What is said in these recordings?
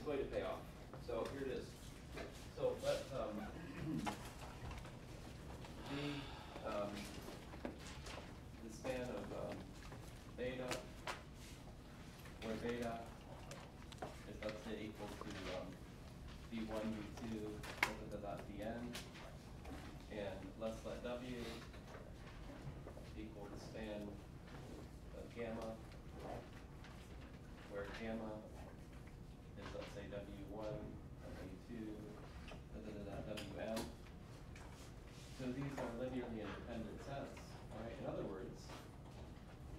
it's going to pay off. So here it is. So let's the span of beta, where beta is, let's say, equal to b1, b2, dn, and let's let w equal the span of gamma, where gamma is, let's say, w1, w2, wn. So these are linearly independent sets. All right. In other words,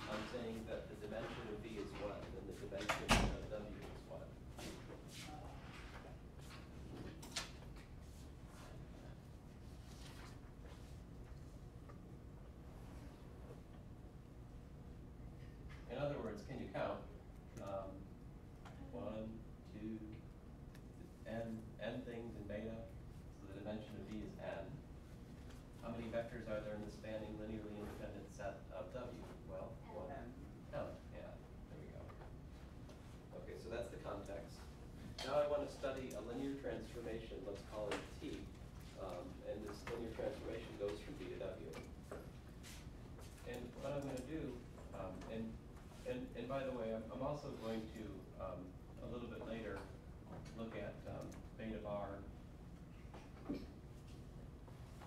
I'm saying that the dimension of v is what, and the dimension of w is what. In other words, can you count? 1, 2, n things in beta, so the dimension of v is n. How many vectors are there in the spanning linearly independent set of w? Well, 1. Yeah, there we go. Okay, so that's the context. Now I want to study a linear transformation, let's call it t. And this linear transformation goes from b to w. And what I'm going to do, and by the way, I'm also going to, a little bit later, look at beta bar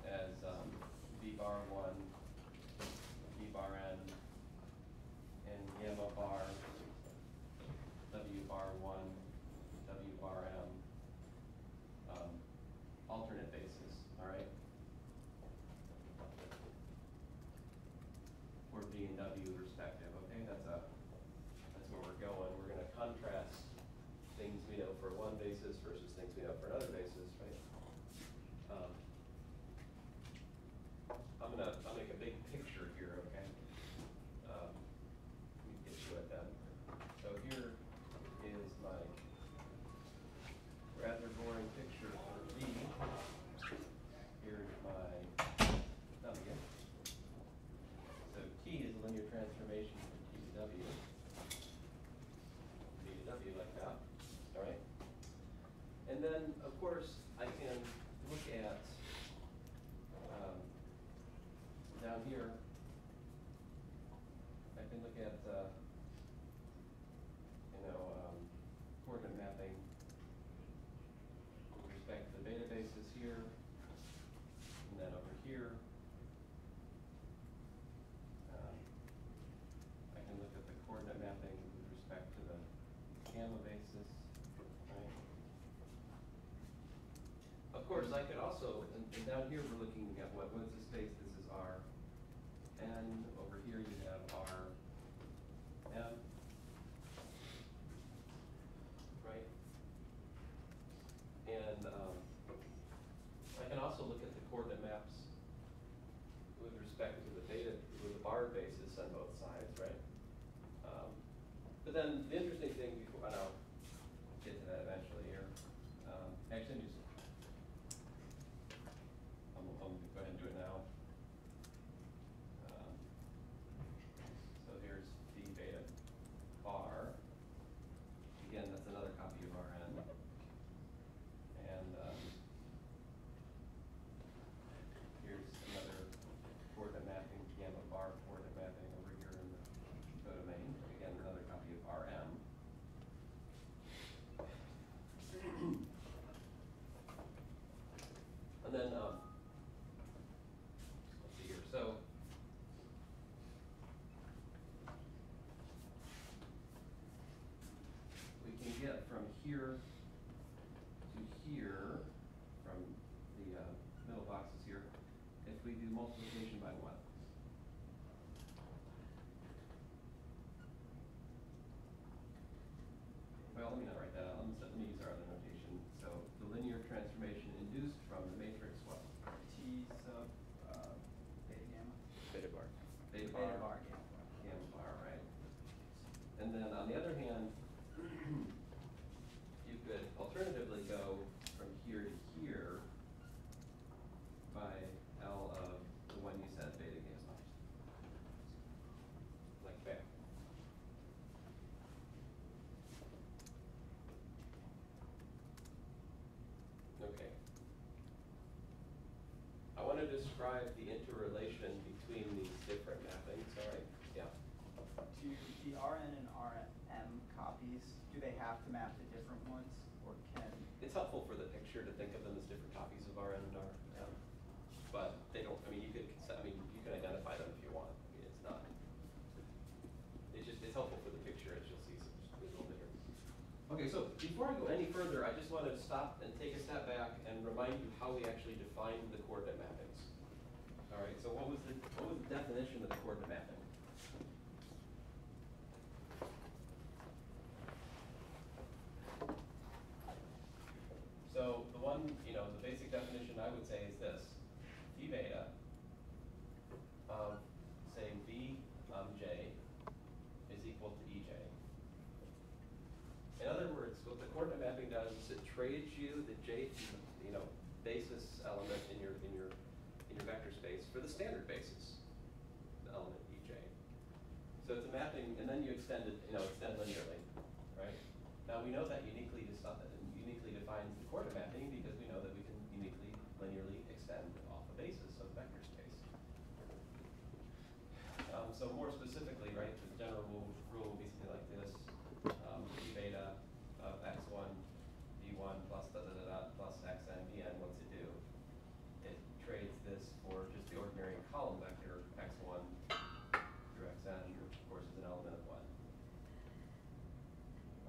as b bar 1, b bar n, and gamma bar, w bar 1, w bar m, alternate basis, all right? For b and w respective, okay? That's where we're going. We're going to contrast things we know for one basis versus things we know for another basis, right? I'll make a big picture here, okay? Let me get to it then. So here is my rather boring picture for v. Here's my w. So t is a linear transformation from t to w. V to w like that, all right? And then, of course, I can look at down here, I can look at, coordinate mapping with respect to the beta basis here, and then over here. I can look at the coordinate mapping with respect to the gamma basis, right? Of course, I could also, and down here we're looking at what's the space? This is R. And over here you have R M, right? And I can also look at the coordinate maps with respect to the beta, with the bar basis on both sides, right? But then the interesting thing before, and I'll get to that eventually here. Actually, I'm going to go ahead and do it now. So here's d beta bar. Again, that's another copy of Rn. And here's another coordinate mapping, gamma bar coordinate mapping over here in the codomain. Again, another copy of Rm. And then, let's see here. So, we can get from here to here, from the middle boxes here, if we do multiplication by what? Well, let me not write that out. Let me use our other notation. So the linear transformation induced from the matrix what? T sub beta gamma. Beta bar. Beta bar gamma. Gamma bar, right? And then on the other hand, you could alternatively go from here to here by L of the one you said, beta gamma. Like that. describe the interrelation between these different mappings, all right? Yeah. Do the Rn and Rm copies, do they have to map to different ones, or can? It's helpful for the picture to think of them as different copies of Rn and Rm, but they don't. I mean, you could identify them if you want. I mean, it's not. It's helpful for the picture, as you'll see some visual later. Okay, so before I go any further, I just wanted to stop and take a step back and remind you how we actually defined the coordinate mappings. All right. So what was the definition of the coordinate mapping? So the one, the basic definition I would say is this: phi beta of, say, v j is equal to ej. In other words, what the coordinate mapping does is it trades you the j, basis element in your vector space for the standard basis element ej. So it's a mapping, and then you extend it, extend linearly, right? Now we know that uniquely defines the coordinate mapping because we know that we can uniquely linearly extend off a basis of vector space. So more specifically, right, the general rule will be something like this: phi beta of x1 v1 plus da da da da plus xn vn. What's it do? It trades this for just the ordinary column vector x1 through xn, which of course is an element of what?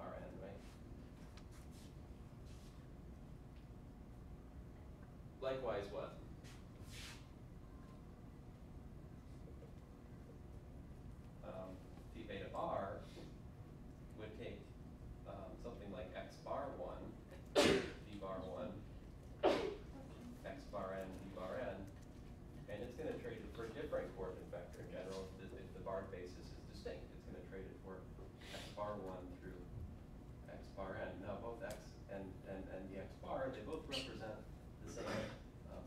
Rn, right? Likewise, what? Phi beta bar would take something like x bar 1, v bar 1, x bar n, v bar n, and it's going to trade it for a different coordinate vector in general. If the bar basis is distinct, it's going to trade it for x bar 1 through x bar n. Now both x and the x bar, they both represent the same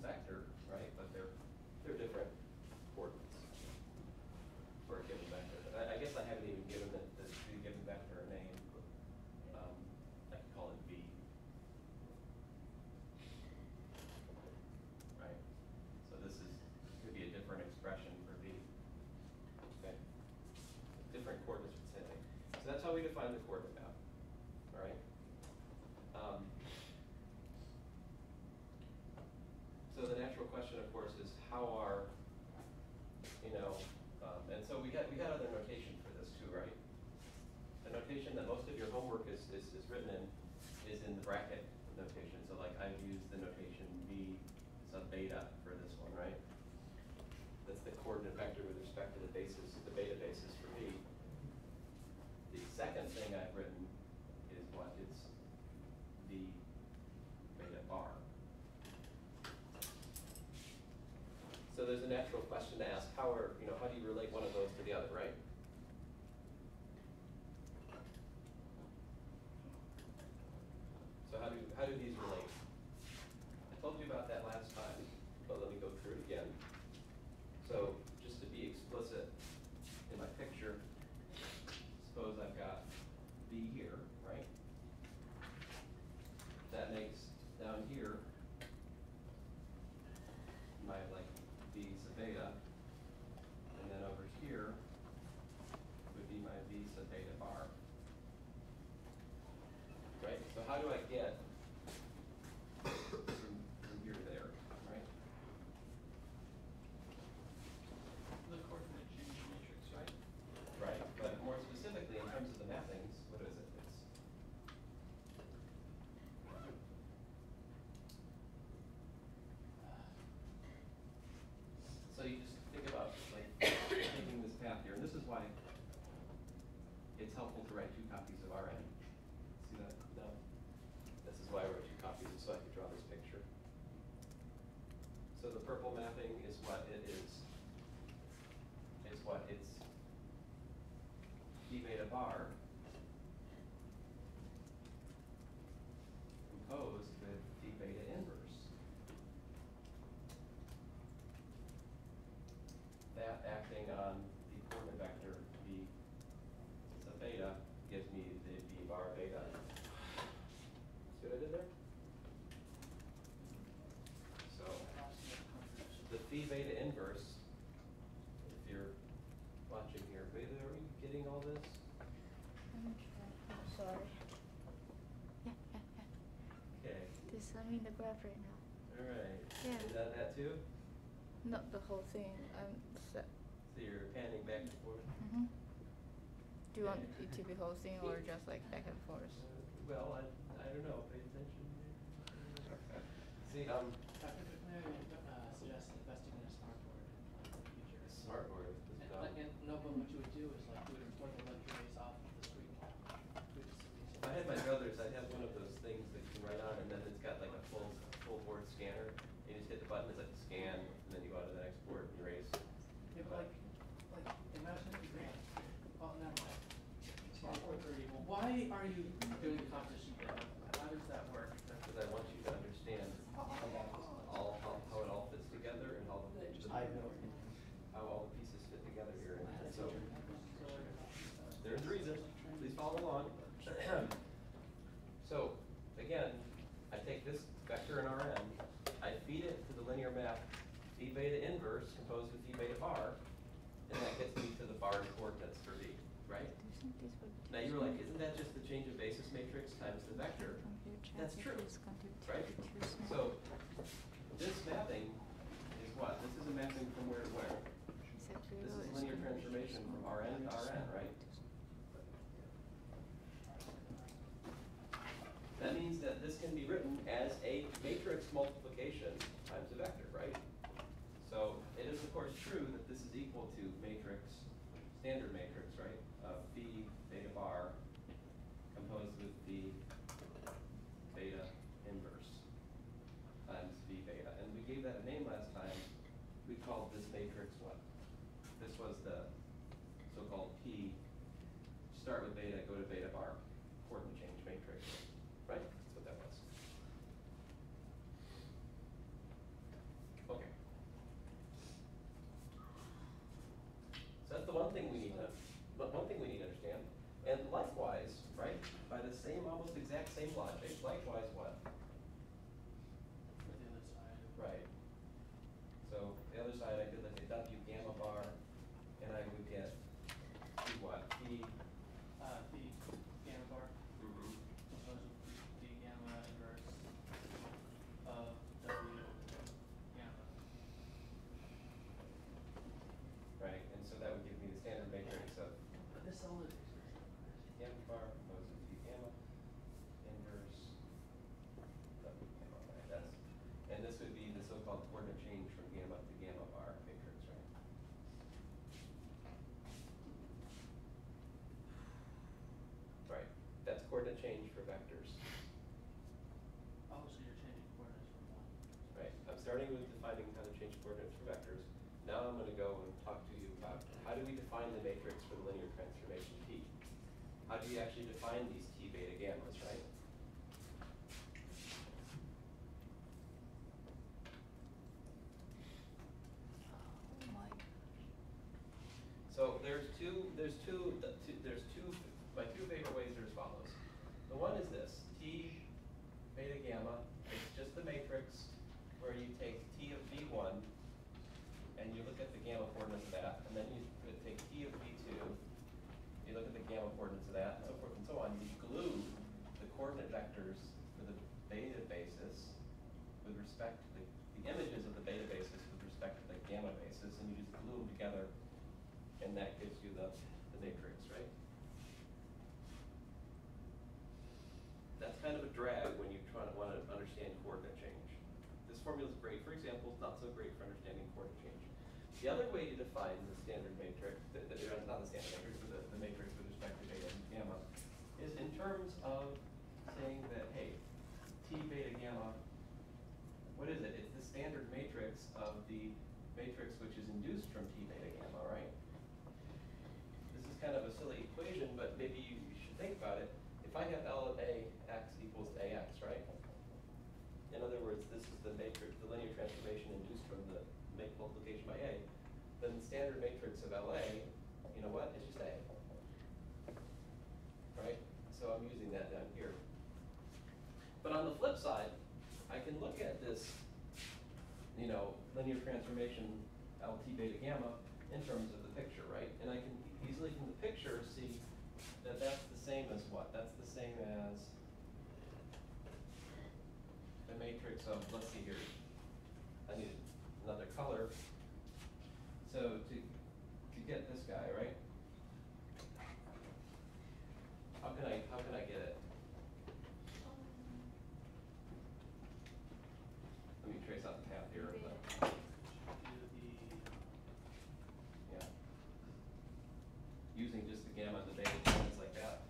vector, right? But they're different coordinates for a given vector. I guess I haven't even given the given vector a name. I can call it v. Right? So this could be a different expression for v. Okay? Different coordinates for the same thing. So that's how we define the coordinate map. All right? So the natural question, of course, is how are, and so we had other notation for this too, right? The notation that most of your homework is written in is in the bracket notation. So like I've used the notation v sub beta for this one, right? That's the coordinate vector with respect to the basis, the beta basis for v. The second thing I've written is what? It's the beta bar. So there's a natural question to ask: how do you relate one of those to the other, right? So how do these relate? I told you about that last time, but let me go through it again. So just to be explicit in my picture, suppose I've got v here, right? That makes down here my v sub beta, and then over here would be my v sub beta bar. Right? So how do I get from here to there, right? The coordinate change matrix, right? Right. But more specifically, in terms of the mappings, what is it? So you just think about taking this path here, and this is why it's helpful to write 2 copies of Rn. See that? No. This is why I wrote 2 copies, so I could draw this picture. So the purple mapping is what it is. It's what it's phi beta bar composed with phi beta inverse. That acting on the coordinate vector v sub beta gives me the v bar beta. See what I did there? So the phi beta I'm in the graph right now. Alright. Yeah. Is that too? Not the whole thing. So you're panning back and forth? Mm-hmm. Do you want it to be whole thing or just like back and forth? Well, I don't know. Pay attention. See, Dr. McNair suggested investing in a smartboard in the future. Smartboard. No, but what you would do is like you would import the lecture base off of the screen. If I had my druthers, I'd have one of those things that you can write on, and then it's got like a full board scanner. You just hit the button, it's like scan, and then you go to the next board and erase. Yeah, but like imagine if you ran. Well, never mind. Smartboard 30. Well, why are you doing the competition bit? How does that work? Because I want you to understand how it all fits together and how all the pieces fit together here. And so there's the reason. Please follow along. So again, I take this vector in Rn, I feed it to the linear map phi beta inverse composed of phi beta bar, and that gets me to the bar coordinates for V, right? Now you were like, isn't that just the change of basis matrix times the vector? That's true, right? So this mapping is what? This is a mapping from where to where? This is linear transformation from Rn to Rn, right? That means that this can be written as a matrix multiplication times a vector, right? So it is of course true that this is equal to matrix, standard matrix, right? Phi beta bar composed with the beta inverse times V beta. And we gave that a name last time. We called this matrix what? This was the so-called P, start with beta, go to beta bar, coordinate change matrix. Right? That's what that was. Okay. So that's the one thing we need to understand. And likewise, right, by the same, almost exact same logic, likewise what? For the other side. Right. So the other side, I could look at W gamma bar, and I would get P what? P. The gamma bar. Mm-hmm. Composed of the gamma inverse of W gamma. Right, and so that would give me the standard matrix of But this all is gamma bar composed of P gamma inverse W gamma. Right, that's, and this would be the so-called coordinate change from gamma to gamma bar matrix, right? Right, that's coordinate change for vectors. obviously you're changing coordinates from one. Right, I'm starting with defining how to change coordinates for vectors. Now I'm going to go and talk to you about how do we define the matrix for the linear transformation T? How do you actually define these T beta gammas, right? Oh my. So my two favorite ways are as follows. The one is this, T beta gamma, it's just the matrix where you take T of V1 and you look at the gamma coordinates of that, and then you take T of V2, you look at the gamma coordinates of that, and so forth and so on. You glue the coordinate vectors for the beta basis with respect to the images of the beta basis with respect to the gamma basis, and you just glue them together, and that gives you the matrix, right? That's kind of a drag when you want to understand coordinate change. This formula is great for examples, not so great for understanding coordinate change. The other way to define the standard matrix, not the standard matrix, but the matrix with respect to beta and gamma, is in terms of saying that, hey, T beta gamma, what is it? It's the standard matrix of the matrix which is induced from T beta gamma, right? This is kind of a silly equation, but maybe you should think about it. If I have L of A, x equals to AX, right? In other words, this is the matrix, the linear transformation induced from the multiplication by A. Then the standard matrix of LA, you know what? It's just A. Right? So I'm using that down here. But on the flip side, I can look at this, linear transformation LT beta gamma in terms of the picture, right? And I can easily from the picture see that that's the same as what? That's the same as the matrix So let's see here. I need another color. So to get this guy, right? How can I get it? Let me trace out the path here. But, yeah. Using just the gamma and the beta things like that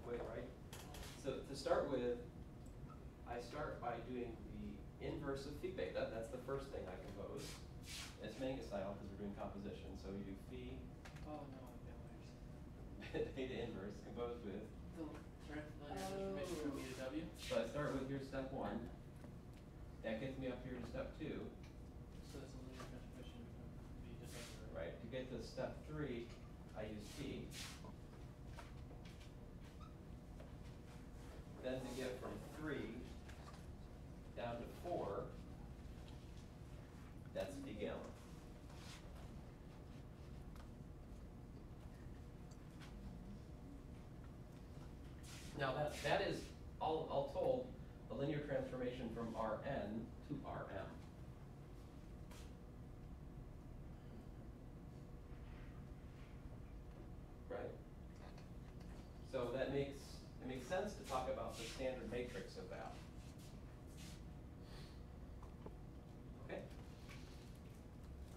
way, right? So to start with, I start by doing the inverse of phi beta. That's the first thing I compose. It's manga style because we're doing composition. So we do phi Oh, no, I get what you're saying. beta inverse composed with. The transformation from E to W? So I start with here's step 1. That gets me up here to step 2. So that's a linear transformation from V to W. Right. To get to step 3, I use phi. Then to get from 3 down to 4, that's phi gamma. Now that is all told a linear transformation from Rn to Rm. Right? So it makes sense to talk about the standard matrix of that. Okay.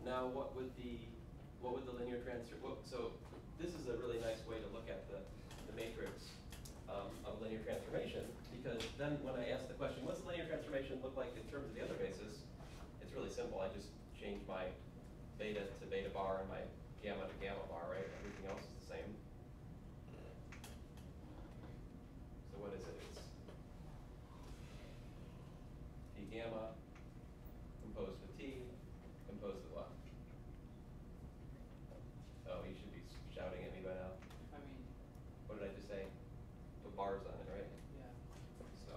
Now what would the linear transfer? So this is a really nice way to look at the matrix of a linear transformation, because then when I ask the question, what's the linear transformation look like in terms of the other bases? It's really simple. I just change my beta to beta bar and my gamma to gamma bar, right? Everything else is the same. So what is it? It's phi gamma composed with t composed with what? Oh, you should be shouting at me by now. I mean, What did I just say? Put bars on it, right? yeah. So.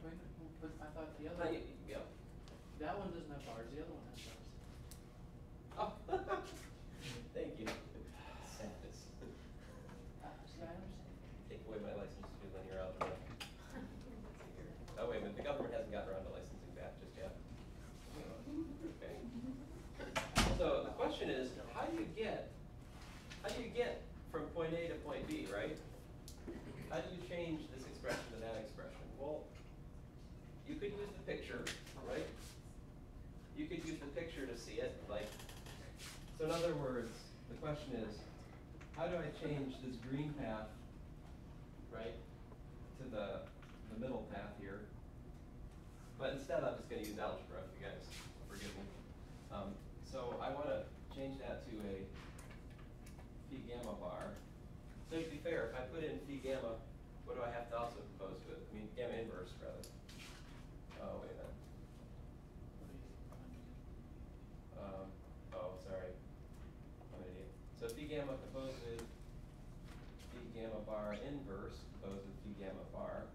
Wait, but I thought the other, Yeah. that one doesn't have bars, the other one has bars. Oh, thank you. Sadness. See, I understand. Take away my license to do linear algebra. Oh wait, but the government hasn't gotten around to licensing that just yet. Okay. So the question is, how do you get from point A to point B, right? How do you change this expression to that expression? Well, you could use the picture, right? You could use the picture to see it, like. So in other words, the question is, how do I change this green path, right, to the middle path here? But instead, I'm just going to use algebra, if you guys forgive me. So I want to change that to a phi gamma bar. So to be fair, if I put in phi gamma, what do I have to also compose with? I mean, gamma inverse, rather. Oh, wait a minute. Oh, sorry. I'm an idiot. So phi gamma composed with phi gamma bar inverse composed with phi gamma bar.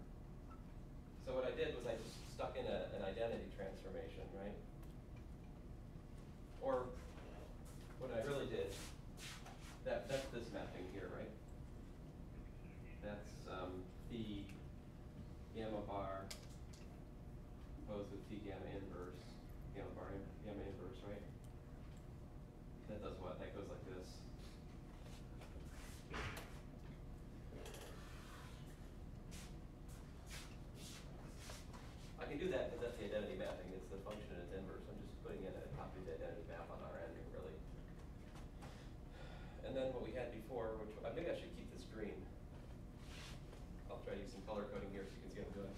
So what I did was I just stuck in an identity transformation, right? Or what I really did, that's this mapping here, right? That's phi gamma bar composed with phi gamma inverse, gamma bar gamma inverse, right? That does what? That goes like this. I can do that because that's the identity mapping. It's the function and its inverse. I'm just putting in a copy of the identity map on our end, really. And then what we had before, which maybe I should keep this green. I'll try to use some color coding here so you can see what I'm doing.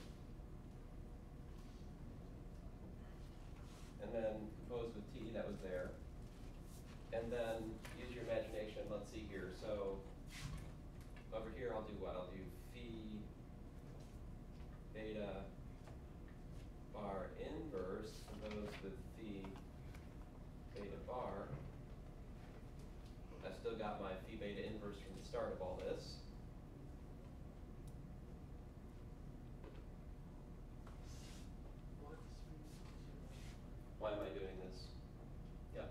And then compose with t, that was there. And then use your imagination. Let's see here. So over here, I'll do what? I'll do phi beta bar inverse composed with phi beta bar. I've still got my phi beta inverse from the start of all this. Why am I doing this? Yeah.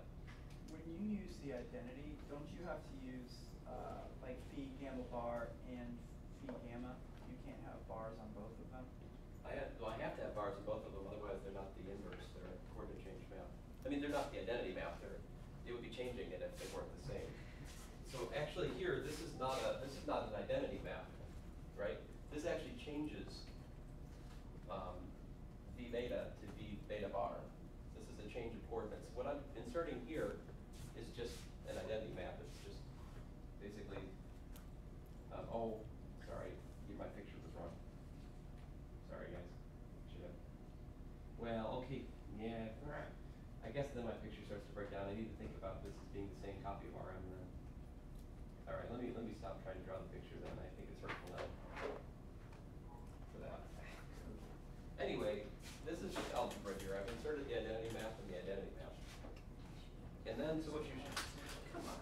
When you use the identity, don't you have to use like like phi gamma bar and phi gamma, you can't have bars on both of them? I have to have bars in both of them, otherwise they're not the inverse, they're a coordinate change map. I mean, they're not the identity map, it would be changing it if they weren't the same. So actually here, this is not an identity map, right? This actually changes v beta to v beta bar. This is a change of coordinates. What I'm inserting here is just an identity map. It's just basically, oh, sorry, my picture was wrong. Sorry, guys. Should have. Well, okay, yeah. I guess then my picture starts to break down. I need to think about this as being the same copy of RM then. All right, let me stop trying to draw the picture then. I think it's hurtful now for that. Anyway, this is just algebra here. I've inserted the identity map and the identity map. And then, so what you should, come on.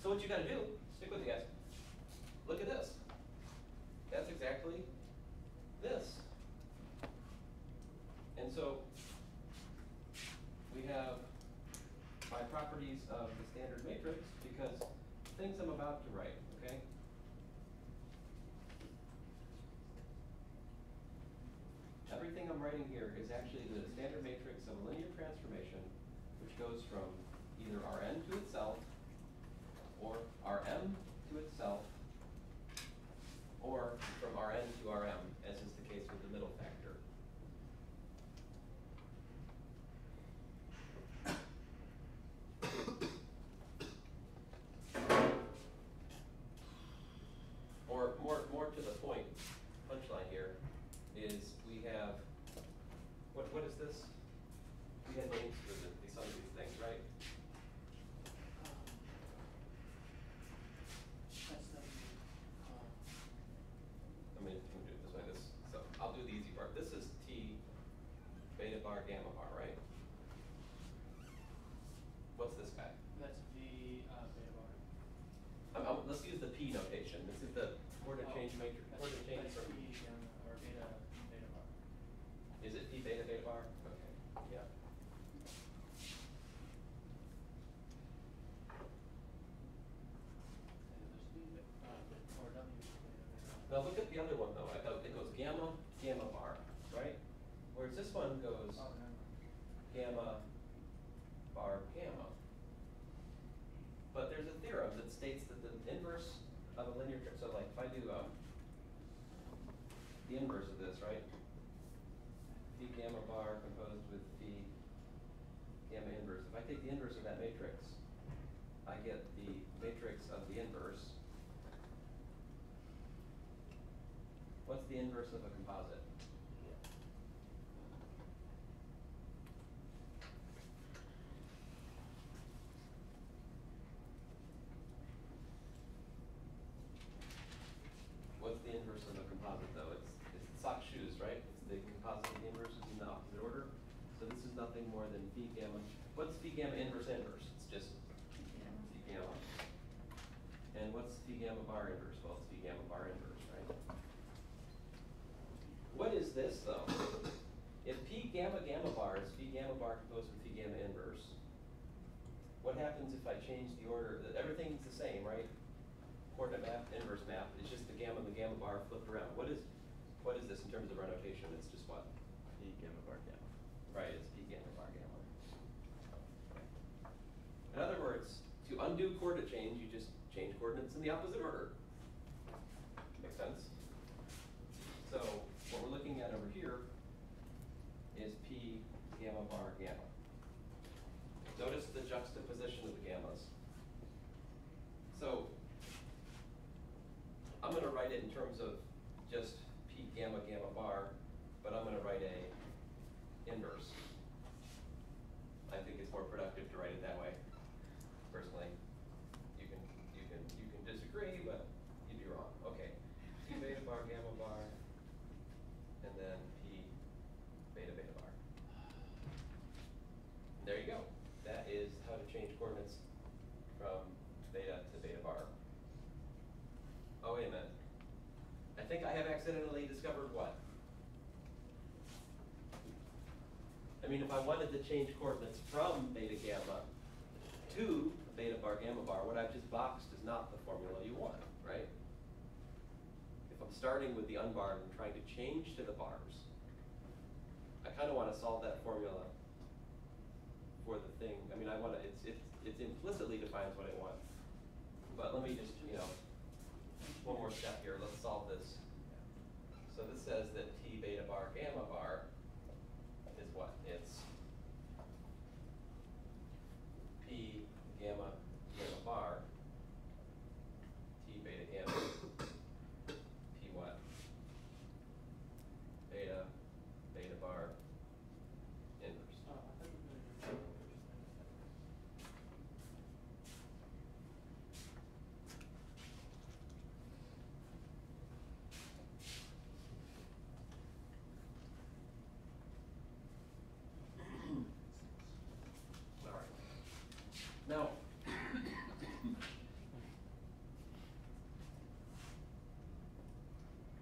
So what you gotta do, stick with me guys. Look at this. That's exactly this. And so we have by properties of the standard matrix because things I'm about to write, okay? Everything I'm writing here is actually the standard matrix of a linear transformation which goes from either Rn to itself or Rm to itself or from Rn to Rm, as is the case with the middle factor. Or more to the point, punchline here is we have, what is this? We had names for some of these things, right? I'm gonna do it this way. So I'll do the easy part. This is T beta bar gamma bar, right? What's this guy? That's V beta bar. Let's use the P notation. This is the coordinate change matrix. Coordinate change That's from. V gamma or beta bar. Is it P beta beta bar? Okay. Yeah. Or W beta bar. Now look at the other one though. It goes gamma gamma bar, right? Whereas this one goes Oh, never mind. gamma bar gamma. But there's a theorem that states that the inverse of a linear, so like if I do the inverse of this, right? Phi gamma bar composed with phi gamma inverse. If I take the inverse of that matrix, I get the matrix of the inverse. What's the inverse of a composite? What's the inverse of a composite though? It's sock shoes, right? It's the composite of the inverses in the opposite order. So this is nothing more than phi gamma. What's phi gamma inverse inverse? It's just phi gamma. And what's phi gamma bar inverse? Well, it's phi gamma bar inverse, right? What is this though? If P gamma gamma bar is phi gamma bar composed with phi gamma inverse, what happens if I change the order? Everything's the same, right? Coordinate map, inverse map. It's just the gamma bar flipped around. What is this in terms of our notation? It's just what? Phi gamma bar gamma. Right, it's P gamma bar gamma. Okay. In other words, to undo coordinate change, you just change coordinates in the opposite order. Make sense? So what we're looking at over here is P gamma bar gamma. Notice the juxtaposition of the gammas. So I'm going to write it in terms of just P gamma gamma bar, but I'm going to write a inverse. I think it's more productive to write it that way. Personally, you can disagree, but you'd be wrong. Okay, P beta bar gamma bar, and then P beta beta bar. There you go. That is how to change coordinates from beta to beta bar. Oh, wait a minute. I think I have accidentally discovered what? I mean, if I wanted to change coordinates from beta gamma to beta bar gamma bar, what I've just boxed is not the formula you want, right? If I'm starting with the unbarred and trying to change to the bars, I kind of want to solve that formula for the thing. I mean, I want to, it implicitly defines what I want. But let me just, one more step here. Let's solve this. So this says that T beta bar gamma bar is what? It's P gamma gamma bar, T beta gamma, P what? Beta, beta bar, inverse. Oh, I thought you were doing it. All right. Now,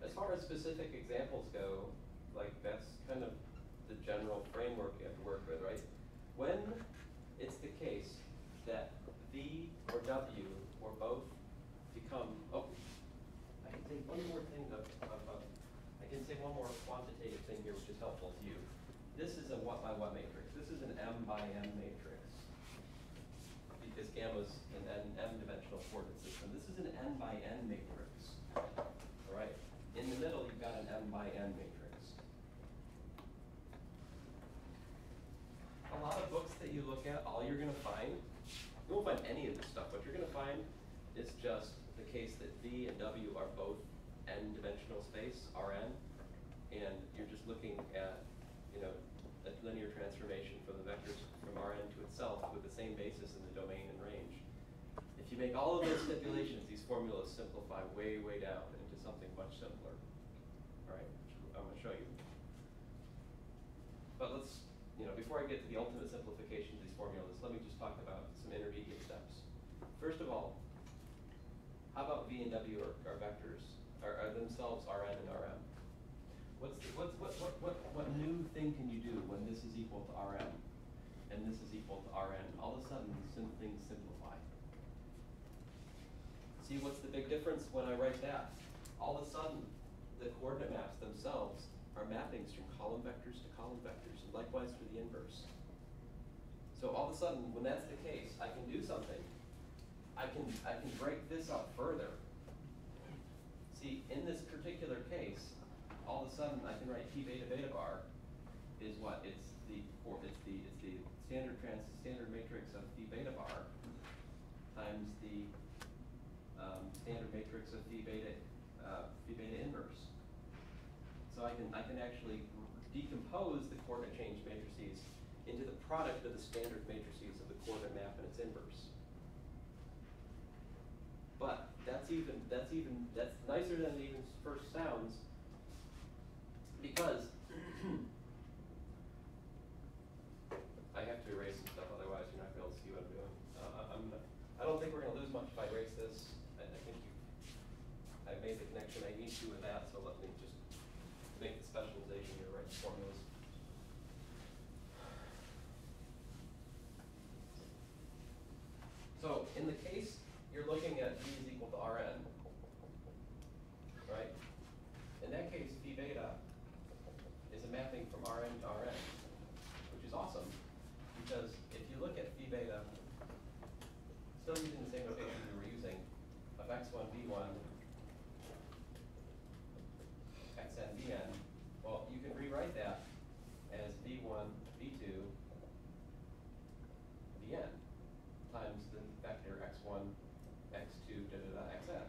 as far as specific examples go, like that's kind of the general framework you have to work with, right? When it's the case that V or W or both become, oh, I can say one more thing I can say one more quantitative thing here which is helpful to you. This is a what by what matrix. This is an M by M matrix. Because gamma's an m-dimensional coordinate system. This is an n by n matrix. All right. In the middle, you've got an m by n matrix. A lot of books that you look at, all you're going to find, you won't find any of this stuff. What you're going to find is just the case that V and W are both n-dimensional space, Rn, and you're just looking at, a linear transformation from the vectors from Rn to itself with the same basis in the domain and range. If you make all of those stipulations, these formulas simplify way, way down into something much simpler. All right, which I'm going to show you. But let's, before I get to the ultimate simplification of these formulas, let me just talk about some intermediate steps. First of all, how about V and W are vectors, are themselves Rn and Rm? What new thing can you do when this is equal to Rm and this is equal to Rn? All of a sudden, things simplify. See, what's the big difference when I write that? All of a sudden, the coordinate maps themselves are mappings from column vectors to column vectors, and likewise for the inverse. So all of a sudden, when that's the case, I can do something. I can break this up further. See, in this particular case, all of a sudden I can write T beta beta bar is what? It's the standard matrix of phi beta bar times the standard matrix of phi beta inverse. So I can actually decompose the coordinate change matrices into the product of the standard matrices of the coordinate map and its inverse. But that's nicer than it even first sounds, because I have to erase some stuff, otherwise you're not going to be able to see what I'm doing. I don't think we're going to lose much if I erase this. I think I've made the connection I need to with that, so let me just make the specialization here, write the formulas. So in the case you're looking at V is equal to Rn, right? In that case, phi beta is a mapping from Rn to Rn, which is awesome, because if you look at phi beta, still using the same notation we were using, of x1, v1, xn, vn, well, you can rewrite that as v1, v2, vn, times the vector x1, x2, xn.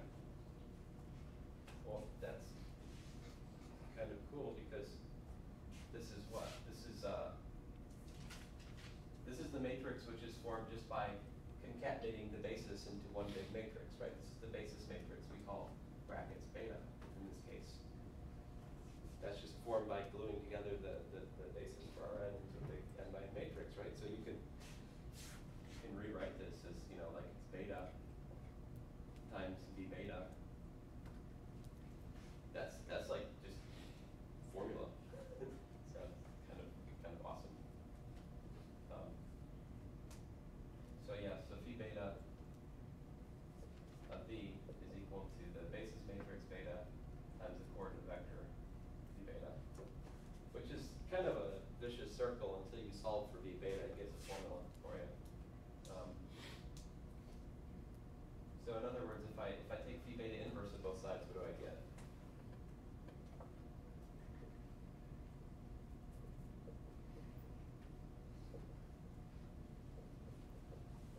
Well, that's kind of cool, because this is what? This is the matrix which is formed just by concatenating the basis into one big matrix, right? This is the basis matrix we call brackets beta in this case. That's just formed by gluing together the basis for Rn into a big n by n matrix, right? So you can rewrite this as, like it's beta times v beta. That's like just formula. So kind of awesome. So yeah, so phi beta of v is equal to circle until you solve for v beta. It gives a formula for you. So in other words, if I take v beta inverse of both sides, what do I get?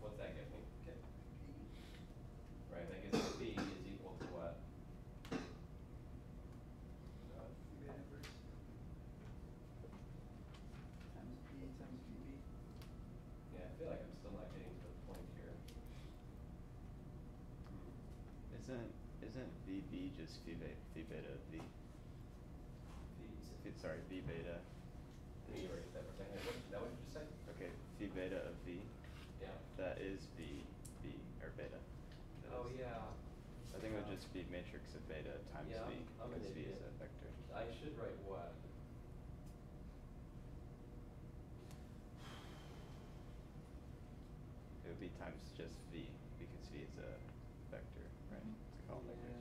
What's that give me? Okay. Right, that gives me b is equal to what? V beta inverse times b times vb. Yeah, I feel like I'm still not getting to the point here. Isn't VB just V beta of V? Sorry, V beta. You already said that for a second. Is that what you just said? Okay, V beta of V. Yeah. That is B or beta. That Oh is- yeah. I think it would just be matrix of beta times Yeah, V, I'm an because V is idiot. a vector. I should write what? It would be times just V, because V is a vector, right? It's a column vector.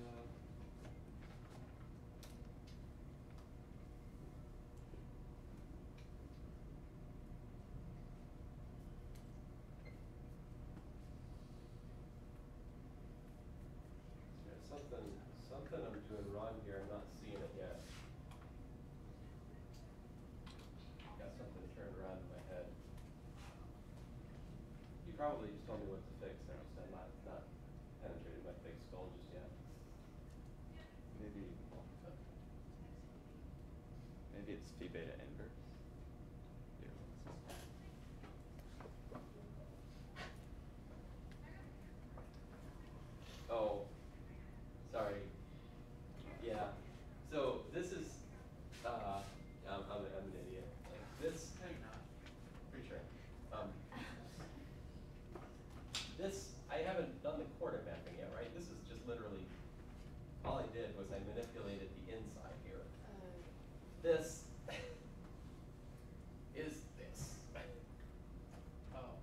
There's something I'm doing wrong here. I'm not seeing it yet. Got something turned around in my head. You probably just told me what to fix there, so I'm not penetrated my big skull just yet. Maybe it's V beta inverse. Here, let's see. Oh, sorry. Yeah. So this is, I'm an idiot. Like this, No, you're not. pretty sure. This, I haven't done the coordinate mapping yet, right? This is just literally, all I did was I manipulated the inside here. This is this. Oh.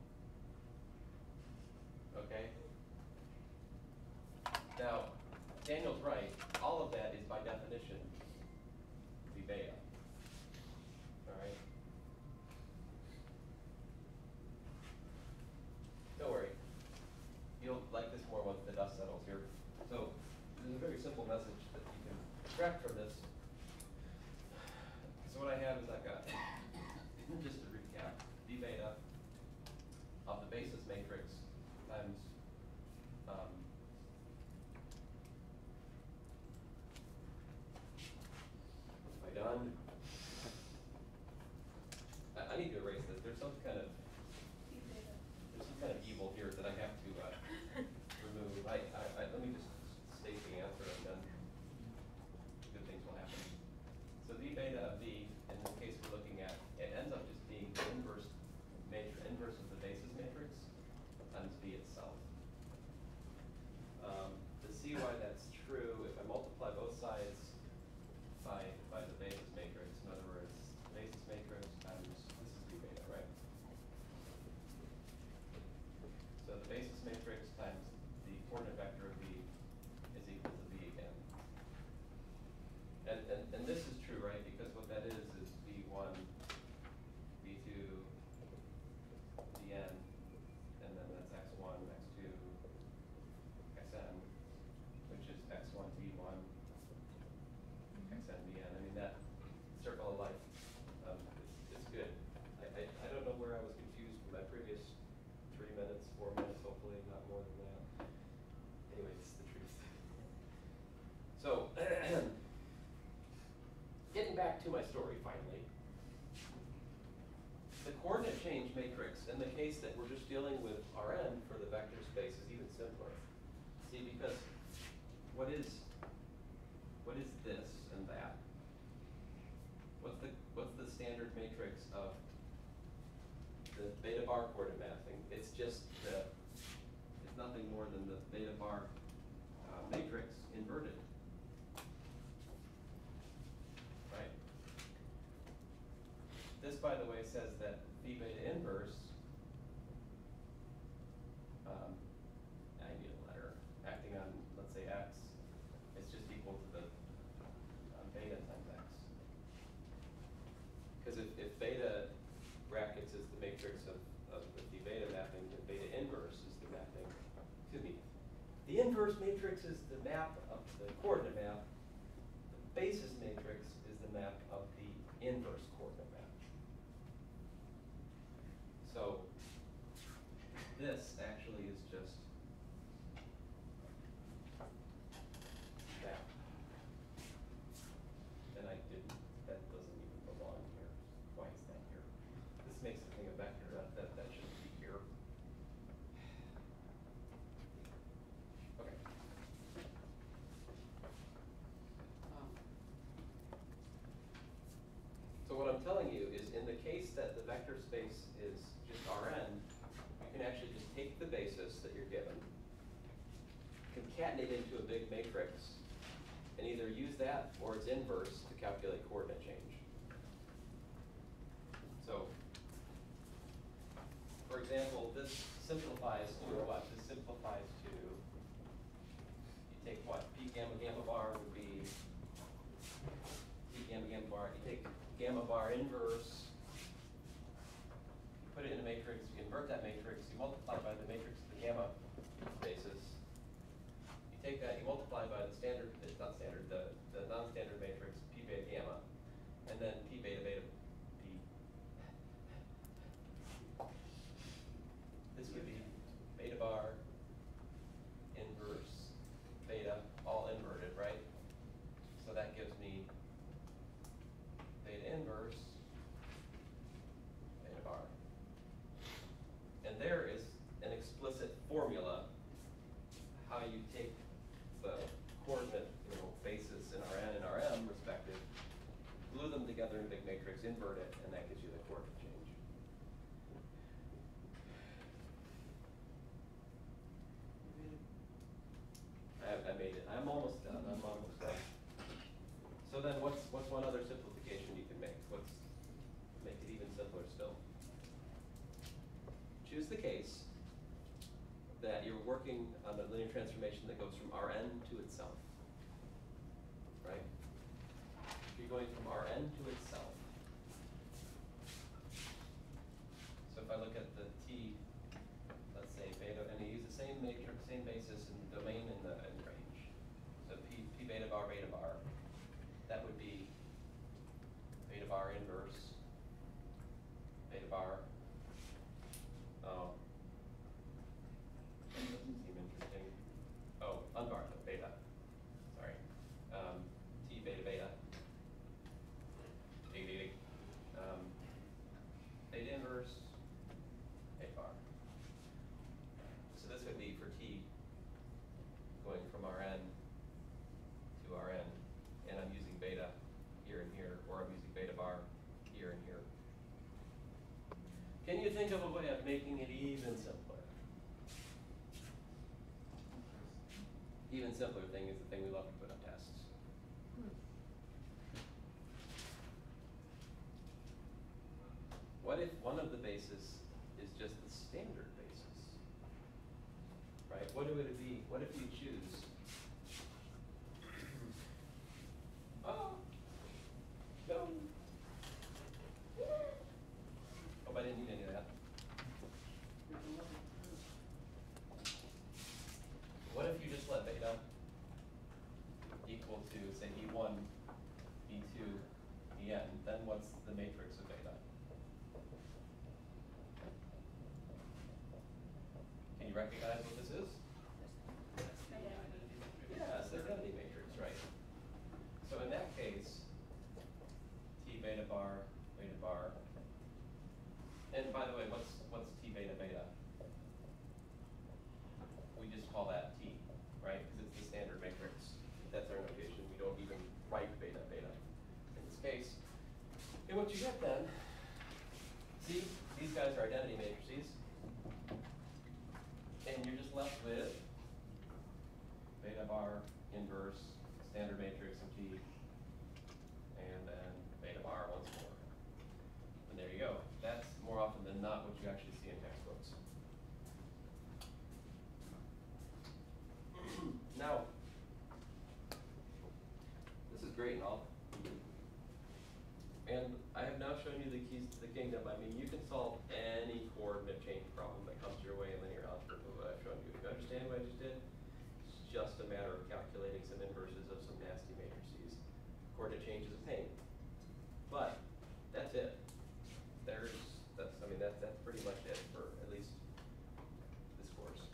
Okay? Now, Daniel's right. All of that is by definition V beta. All right? Don't worry. You'll like this more once the dust settles here. So, there's a very simple message that you can extract from this. So what I have is I've got, just to recap, V beta of the basis matrix times am I done? I need to erase this. There's some kind of evil here that I have to remove. Let me just state the answer and then good things will happen. So V beta of V, in this case we're looking at, it ends up just being the inverse of the basis matrix times V itself. To see why that's true, if I multiply both sides by the basis matrix, in other words, basis matrix times, this is V beta, right? So the basis matrix times the coordinate vector of V is equal to V again. And this is true, right? Because what that is V1, V2, Vn, and then that's x1, x2, xn, which is x1, V1, xn, Vn. I mean, that circle of life is good. I don't know where I was confused from my previous 3 minutes, 4 minutes, hopefully not more than that. Anyway, it's the truth. So, getting back to my story finally. The coordinate change matrix in the case that we're just dealing with Rn for the vector space is even simpler. See, because what is this and that? What's the standard matrix of the beta bar coordinate mapping? It's just it's nothing more than the beta bar matrix inverted. Right? This, by the way, says that V beta inverse, I need a letter, acting on, let's say, x, it's just equal to the beta times x. Because if beta matrix of the phi beta mapping, the beta inverse is the mapping, excuse me, the inverse matrix is the map of the coordinate map. The basis matrix is the map of the inverse coordinate map. So this actually is just that. And I didn't, that doesn't even belong here. Why is that here? This makes the thing a vector, that shouldn't be here. Okay. So what I'm telling you is in the case that the vector space is just Rn, you can actually just take the basis that you're given, concatenate into a big matrix, and either use that or its inverse to calculate coordinate change. So, for example, this simplifies to what? This simplifies to, you take what? P gamma gamma bar would be P gamma gamma bar. You take gamma bar inverse, you put it in a matrix, you convert that matrix, you multiply by the matrix of the gamma basis. You take that, you multiply by the standard, it's not standard, the non-standard matrix, P beta gamma, and then P beta beta P. This would be beta bar, inverse, beta, all inverted, right? So that gives me beta inverse, beta bar. And there is an explicit formula how you take the coordinate, basis in Rn and Rm respective, glue them together in a big matrix, invert it, and that gives you the coordinate change. I made it. I'm almost done. So then what's one other simplification you can make? Make it even simpler still. Choose the case that you're working on a linear transformation that goes from Rn to itself. Right? You're going from Rn to itself. So if I look at the T, let's say beta, and you use the same matrix, same basis in the domain and the range. So P beta bar, that would be beta bar inverse, beta bar. Oh, that doesn't seem interesting. Oh, unbar, beta. Sorry. T beta beta. Beta inverse, beta bar. So this would be for T going from Rn to Rn, and I'm using beta here and here, or I'm using beta bar here and here. Can you think of a way of making it even simpler? Even simpler thing is the thing we love to put on tests. What if one of the bases is just the standard basis? Right? What would it be? What if you choose? Oh, no. Oh, I didn't need any of that. What if you just let beta equal to, say, E1, E2, En? Then what's the matrix of beta? Can you recognize what this is? Yeah, it's the identity matrix, right? So in that case, T beta bar, and by the way, what's T beta beta? We just call that T, right? Because it's the standard matrix. That's our notation. We don't even write beta in this case. And what you get then, see, these guys are identity matrices. And you're just left with beta bar, inverse, standard matrix of T, and then beta bar once more. And there you go. That's more often than not what you actually see in textbooks. Now, this is great and all. And I have now shown you you the keys to the kingdom. I mean, you can solve any coordinate change problem that comes your way in linear algebra, what I've shown you. You understand what I just did? It's just a matter of calculating some inverses of some nasty matrices. Coordinate change is a pain. But that's it. That's pretty much it for at least this course.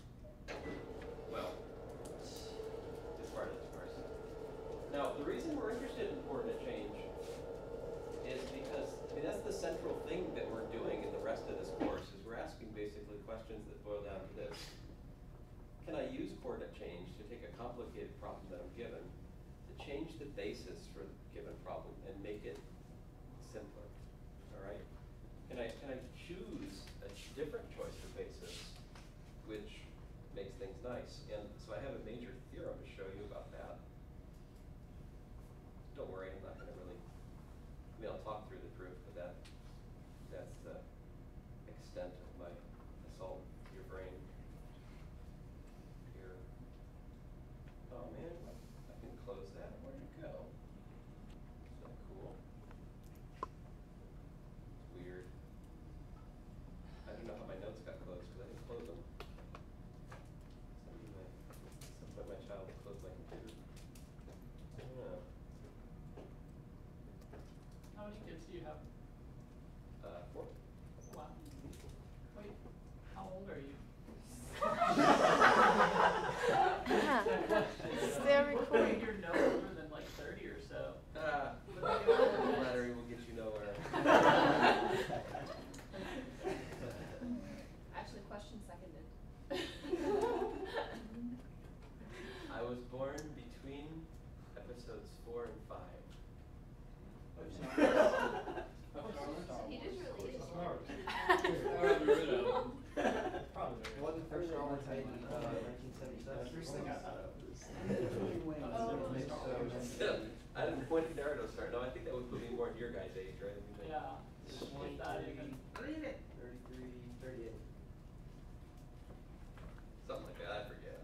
Well, this part of this course. Now, the reason we're interested in coordinate change is because, I mean, that's the central thing that we're doing in the rest of this course, is we're asking basically questions that boil down to this. Can I use coordinate change to take a complicated problem that I'm given, to change the basis for the given problem and make it simpler, all right? Can I choose a different choice of basis, which makes things nice? And so I have a major theorem to show you about that. Don't worry, I'm not going to really, I mean, I'll talk through the proof, but that's the extent of my assault to your brain here. Oh man, I can close that. Where'd it go? Is that cool? It's weird. I don't know how my notes got closed because I didn't close them. Some point my child closed my computer. I don't know. How many kids do you have? 4. Wow. Wait, how old are you? Yeah. Still recording. You're no older than like 30 or so. Flattery will get you nowhere. Actually, question seconded. I was born between episodes 4 and 5. He just really is. Wasn't first Star Wars made in 1977? I didn't point at Naruto start. No, I think that would put me more in your guys' age, right? Yeah. If that even. 33, 38. Something like that. I forget.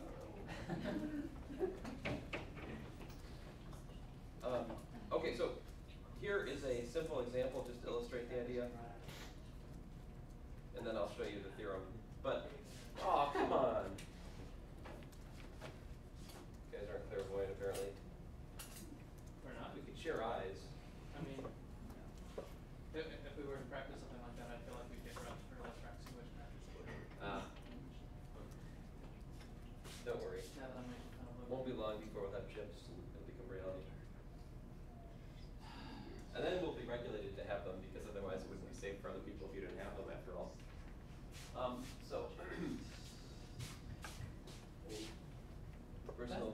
I don't know. Okay, so here is a simple example just to illustrate the idea. And then I'll show you the theorem. But, oh, come on. You guys aren't clairvoyant, apparently. Or not. We could share eyes. I mean, if we were to practice something like that, I feel like we'd get rushed for less practicing which matches would. Don't worry. Now that I'm making fun of Won't be long before we'll have chips and it'll become reality. And then we'll be regulated to have them because otherwise it wouldn't be safe for other people if you didn't have them after all.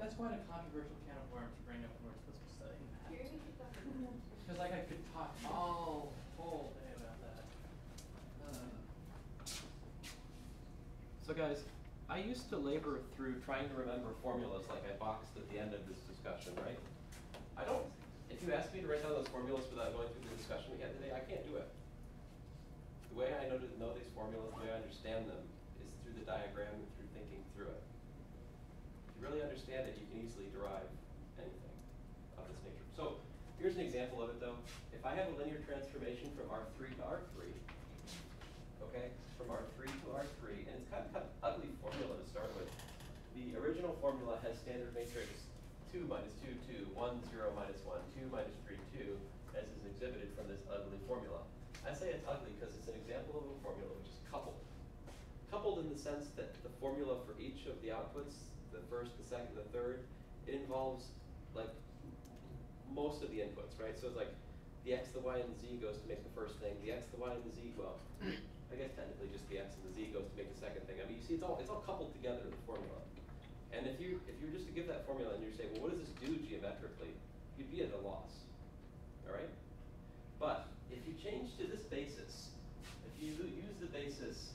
That's quite a controversial can of worms to bring up when we're supposed to be studying that. Because like I could talk all whole day about that. So guys, I used to labor through trying to remember formulas like I boxed at the end of this discussion, right? If you ask me to write down those formulas without going through the discussion we had today, I can't do it. The way I know these formulas, the way I understand them, is through the diagram and through thinking through it. If you really understand it, you can easily derive anything of this nature. So here's an example of it though. If I have a linear transformation from R3 to R3, okay, from R3 to R3, and it's kind of ugly formula to start with. The original formula has standard matrix 2 minus 2, 2, 1, 0, minus 1, 2, minus 3, 2, as is exhibited from this ugly formula. I say it's ugly because it's an example of a formula which is coupled. Coupled in the sense that the formula for each of the outputs, the first, the second, the third, it involves like most of the inputs, right? So it's like the x, the y, and the z goes to make the first thing. The x, the y, and the z, well, I guess technically just the x and the z goes to make the second thing. I mean, you see, it's all coupled together in the formula. And if you were just to give that formula and you're saying, well, what does this do geometrically? You'd be at a loss, all right? But if you change to this basis, if you use the basis,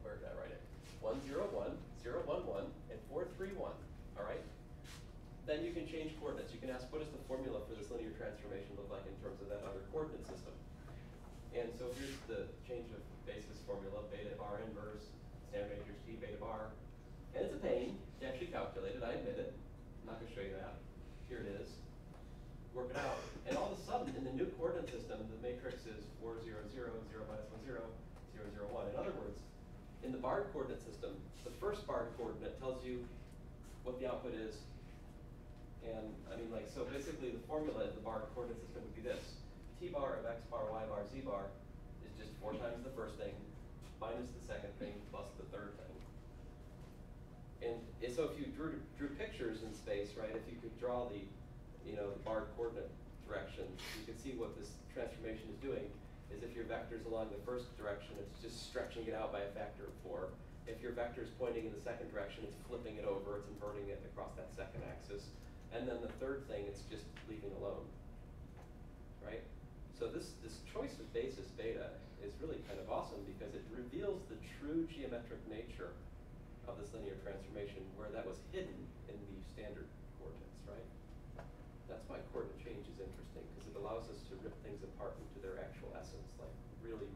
where did I write it? 1, 0, 1, 0, 1, 1, and 4, 3, 1, all right? Then you can change coordinates. You can ask, what does the formula for this linear transformation look like in terms of that other coordinate system? And so here's the change of basis formula, beta bar inverse, standard matrix T, beta bar. And it's a pain to actually calculate it, I admit it. I'm not going to show you that. Here it is. work it out. And all of a sudden, in the new coordinate system, the matrix is 4, 0, 0, 0 minus 1, 0, 0, 0, 1. In other words, in the barred coordinate system, the first barred coordinate tells you what the output is. And I mean, like, so basically the formula in the barred coordinate system would be this. T bar of x bar, y bar, z bar is just 4 times the first thing, minus the second thing, plus the third thing. And so if you drew pictures in space, right, if you could draw the, the barred coordinate direction, you can see what this transformation is doing is if your vector's along the first direction, it's just stretching it out by a factor of 4. If your vector's pointing in the second direction, it's flipping it over, it's inverting it across that second axis. And then the third thing, it's just leaving alone, right? So this choice of basis beta is really kind of awesome because it reveals the true geometric nature of this linear transformation where that was hidden in the standard coordinates, right? That's why coordinate change is interesting because it allows us to rip things apart into their actual essence, like really